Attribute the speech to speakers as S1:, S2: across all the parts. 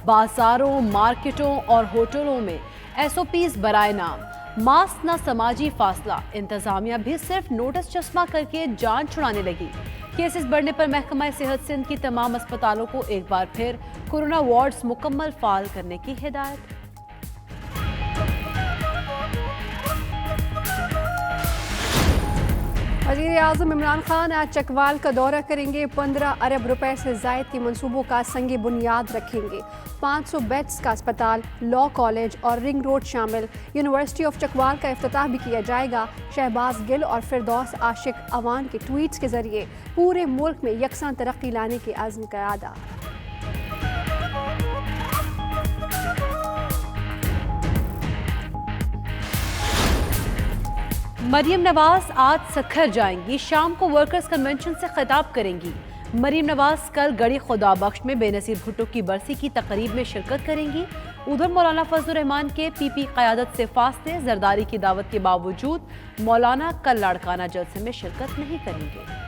S1: बाजारों, मार्केटों और होटलों में SOPs बराए नाम, मास्क न समाजी फासला। इंतजामिया भी सिर्फ नोटिस चश्मा करके जान छुड़ाने लगी। केसेस बढ़ने पर महकमा सेहत सिंध की तमाम अस्पतालों को एक बार फिर कोरोना वार्ड्स मुकम्मल फाल करने की हिदायत।
S2: वज़ीर-ए-आज़म इमरान खान आज चकवाल का दौरा करेंगे। 15 अरब रुपए से ज़ायद के मंसूबों का संग बुनियाद रखेंगे। 500 बेड्स का अस्पताल, लॉ कॉलेज और रिंग रोड शामिल। यूनिवर्सिटी ऑफ चकवाल का इफ्तिताह भी किया जाएगा। शहबाज गिल और फिरदौस आशिक अवान के ट्वीट्स के जरिए पूरे मुल्क में यकसां तरक्की लाने के अज़्म का अदा।
S1: मरियम नवाज आज सखर जाएंगी। शाम को वर्कर्स कन्वेंशन से खिताब करेंगी। मरियम नवाज कल गड़ी खुदाबख्श में बेनज़ीर भुट्टो की बरसी की तकरीब में शिरकत करेंगी। उधर मौलाना फजलुर रहमान के PP क़यादत से फासले, जरदारी की दावत के बावजूद मौलाना कल लाड़काना जलसे में शिरकत नहीं करेंगे।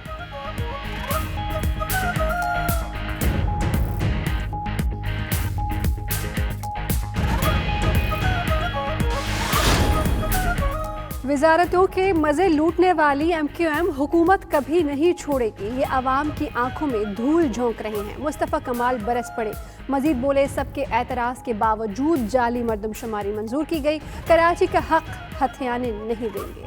S2: वजारतों के मज़े लूटने वाली MQM हुकूमत कभी नहीं छोड़ेगी। ये आवाम की आंखों में धूल झोंक रहे हैं। मुस्तफ़ा कमाल बरस पड़े। मजीद बोले, सबके एतराज़ के बावजूद जाली मरदमशुमारी मंजूर की गई। कराची का हक हथियाने नहीं देंगे।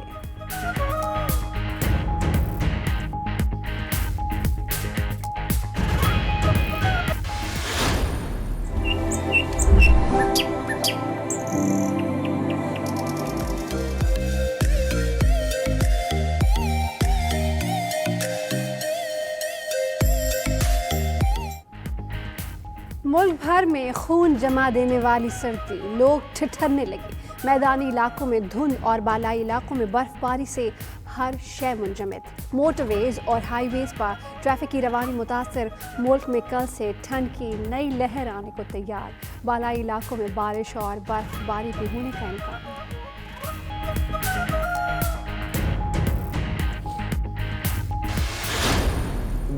S2: मुल्क भर में खून जमा देने वाली सर्दी, लोग ठिठरने लगे। मैदानी इलाकों में धुंध और बालाई इलाकों में बर्फबारी से हर शय मुंजमद। मोटरवेज और हाईवेज पर ट्रैफिक की रवानी मुतासर। मुल्क में कल से ठंड की नई लहर आने को तैयार। बालाई इलाकों में बारिश और बर्फबारी भी होने का इम्कान।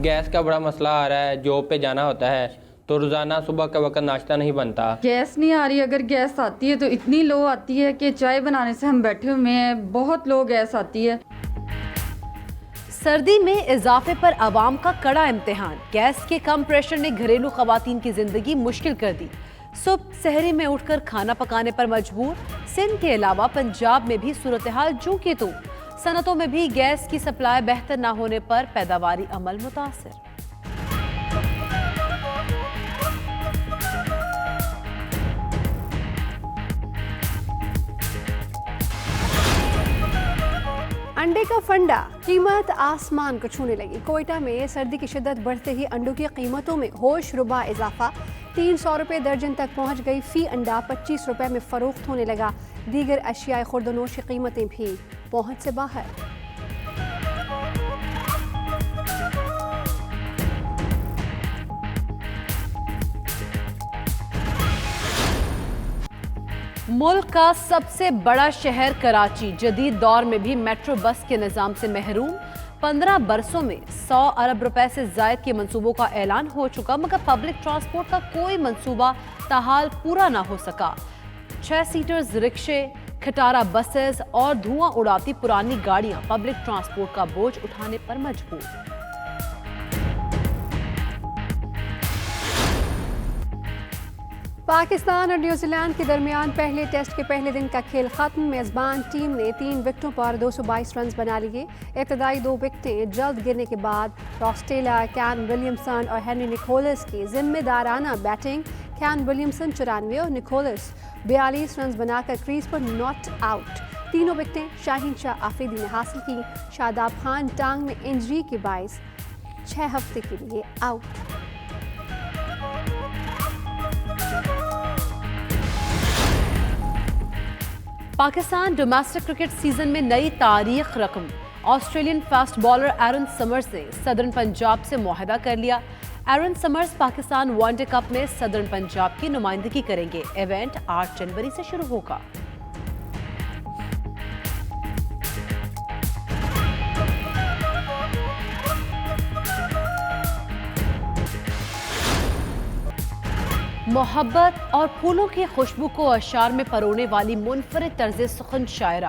S3: गैस का बड़ा मसला आ रहा है। जॉब पे जाना होता है तो रोज़ाना सुबह के वक्त नाश्ता नहीं बनता।
S4: गैस नहीं आ रही। अगर गैस आती है तो इतनी लो आती है कि चाय बनाने से हम बैठे हुए हैं, बहुत लो गैस आती है।
S1: सर्दी में इजाफे पर आवाम का कड़ा इम्तिहान। गैस के कम प्रेशर ने घरेलू खवातीन की जिंदगी मुश्किल कर दी। सुबह सहरी में उठकर खाना पकाने पर मजबूर। सिंध के अलावा पंजाब में भी सूरत हाल जूं की तूं। सनतों में भी गैस की सप्लाई बेहतर न होने पर पैदावारी अमल मुतासिर।
S2: अंडे का फंडा, कीमत आसमान को छूने लगी। कोयटा में सर्दी की शिद्दत बढ़ते ही अंडों की कीमतों में होश रुबा इजाफा। 300 रुपये दर्जन तक पहुंच गई। फी अंडा 25 रुपये में फरोख्त होने लगा। दीगर अशियाए खुर्दनोश की कीमतें भी पहुंच से बाहर।
S1: मुल्क का सबसे बड़ा शहर कराची जदीद दौर में भी मेट्रो बस के निज़ाम से महरूम। 15 बरसों में 100 अरब रुपए से ज़ायद के मंसूबों का ऐलान हो चुका, मगर पब्लिक ट्रांसपोर्ट का कोई मंसूबा ताहाल पूरा ना हो सका। 6 सीटर्स रिक्शे, खटारा बसेस और धुआं उड़ाती पुरानी गाड़ियां पब्लिक ट्रांसपोर्ट का बोझ उठाने पर मजबूर।
S2: पाकिस्तान और न्यूजीलैंड के दरमियान पहले टेस्ट के पहले दिन का खेल खत्म। मेजबान टीम ने 3 विकेटों पर 222 रन बना लिए। इब्तदाई 2 विकेटें जल्द गिरने के बाद रॉस टेलर, कैन विलियमसन और हेनरी निकोलस की जिम्मेदाराना बैटिंग। कैन विलियमसन 94 और निकोलस 42 रन बनाकर क्रीज पर नॉट आउट। तीनों विकेटें शाहीन शाह आफरीदी ने हासिल की। शादाब खान टांग में इंजरी के बायस 6 हफ्ते के लिए out.
S1: Pakistan domestic cricket season में नई तारीख रकम। ऑस्ट्रेलियन फास्ट बॉलर एरन समर्स ने सदर्न पंजाब से मुआहदा कर लिया। एरन समर्स पाकिस्तान वनडे कप में सदर्न पंजाब की नुमाइंदगी करेंगे। इवेंट 8 जनवरी से शुरू होगा। मोहब्बत और फूलों की खुशबू को अशार में परोने वाली मुनफरिद तर्ज सुखन शायरा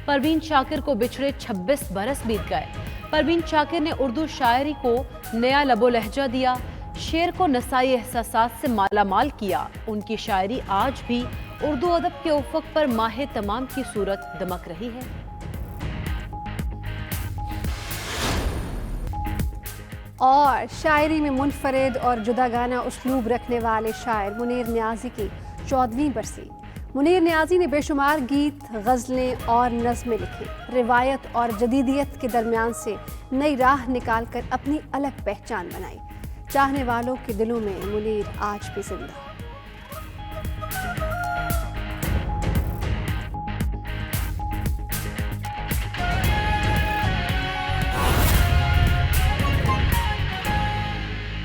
S1: परवीन शाकिर को बिछड़े 26 बरस बीत गए। परवीन शाकिर ने उर्दू शायरी को नया लबो लहजा दिया, शेर को नसाई एहसासात से मालामाल किया। उनकी शायरी आज भी उर्दू अदब के उफक पर माहे तमाम की सूरत दमक रही है।
S2: और शायरी में मुनफरिद और जुदागाना उसलूब रखने वाले शायर मुनीर नियाज़ी की 14वीं बरसी। मुनीर नियाज़ी ने बेशुमार गीत, गज़लें और नज़में लिखी। रिवायत और जदीदियत के दरमियान से नई राह निकाल कर अपनी अलग पहचान बनाई। चाहने वालों के दिलों में मुनीर आज भी जिंदा।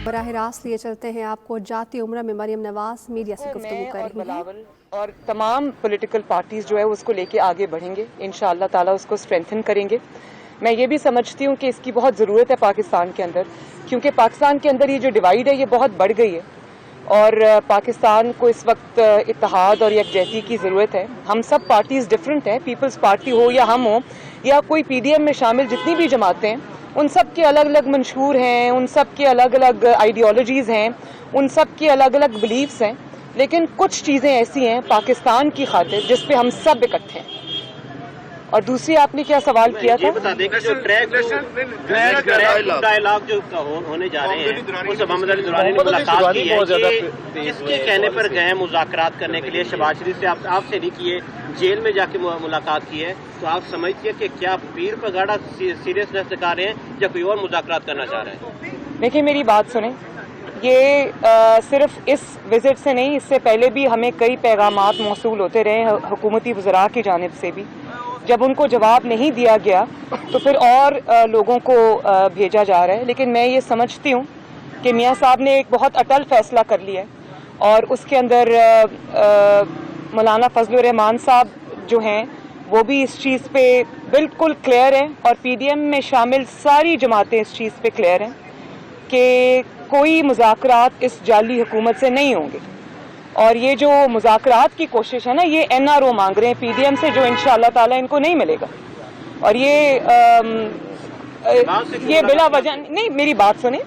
S2: बराह रास्त लिए चलते हैं आपको जाती उम्र में मरियम नवाज मीडिया से गुफ्तगू कर रही हैं।
S5: और तमाम पॉलिटिकल पार्टीज जो है उसको लेके आगे बढ़ेंगे, इंशाअल्लाह ताला उसको स्ट्रेंथन करेंगे। मैं ये भी समझती हूँ कि इसकी बहुत ज़रूरत है पाकिस्तान के अंदर, क्योंकि पाकिस्तान के अंदर ये जो डिवाइड है ये बहुत बढ़ गई है और पाकिस्तान को इस वक्त इत्तेहाद और यकजहती की ज़रूरत है। हम सब पार्टीज़ डिफरेंट हैं, पीपल्स पार्टी हो या हम हो या कोई PDM में शामिल जितनी भी जमातें हैं, उन सब के अलग अलग मंशूर हैं, उन सब के अलग अलग आइडियोलॉजीज़ हैं, उन सब के अलग अलग बिलीव्स हैं, लेकिन कुछ चीज़ें ऐसी हैं पाकिस्तान की खातिर जिस पे हम सब इकट्ठे हैं। और दूसरी आपने क्या सवाल किया था?
S6: ये बता दें कि जो ट्रैक डायलॉग जो होने जा रहे हैं उस मोहम्मद अली दुरानी ने मुलाकात की है, किसके कहने पर गए मुज़ाकरात करने के लिए? शहबाज शरीफ से आपसे नहीं किए, जेल में जाके मुलाकात की है, तो आप समझिए कि क्या पीर पगाड़ा सीरियसनेस दिखा रहे हैं या कोई और मुज़ाकरात करना चाह रहे हैं?
S5: देखिए मेरी बात सुने, ये सिर्फ इस विजिट से नहीं, इससे पहले भी हमें कई पैगामात मौसूल होते रहे हुकूमती वज़रा की जानिब से भी। जब उनको जवाब नहीं दिया गया तो फिर और लोगों को भेजा जा रहा है। लेकिन मैं ये समझती हूँ कि मियाँ साहब ने एक बहुत अटल फैसला कर लिया है और उसके अंदर मौलाना फजलुर रहमान साहब जो हैं वो भी इस चीज़ पे बिल्कुल क्लियर हैं और PDM में शामिल सारी जमातें इस चीज़ पे क्लियर हैं कि कोई मुज़ाकरात इस जाली हुकूमत से नहीं होंगे। और ये जो मुज़ाकरात की कोशिश है ना, ये NRO मांग रहे हैं PDM से, जो इंशाअल्लाह ताला इनको नहीं मिलेगा। और ये बिला वजह नहीं, मेरी बात सुने,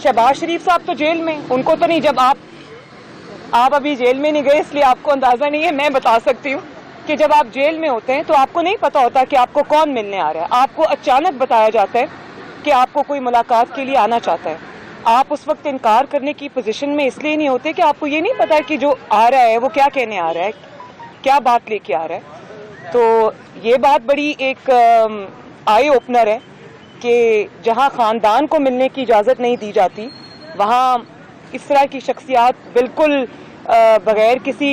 S5: शहबाज शरीफ साहब तो जेल में, उनको तो नहीं, जब आप अभी जेल में नहीं गए इसलिए आपको अंदाज़ा नहीं है। मैं बता सकती हूँ कि जब आप जेल में होते हैं तो आपको नहीं पता होता कि आपको कौन मिलने आ रहा है। आपको अचानक बताया जाता है कि आपको कोई मुलाकात के लिए आना चाहता है। आप उस वक्त इनकार करने की पोजीशन में इसलिए नहीं होते कि आपको ये नहीं पता कि जो आ रहा है वो क्या कहने आ रहा है, क्या बात लेके आ रहा है। तो ये बात बड़ी एक आई ओपनर है कि जहां ख़ानदान को मिलने की इजाज़त नहीं दी जाती, वहां इस तरह की शख्सियात बिल्कुल बगैर किसी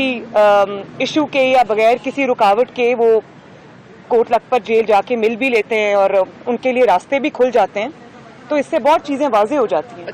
S5: इशू के या बगैर किसी रुकावट के वो कोट लखपत जेल जाके मिल भी लेते हैं और उनके लिए रास्ते भी खुल जाते हैं। तो इससे बहुत चीज़ें वाज़ेह हो जाती हैं।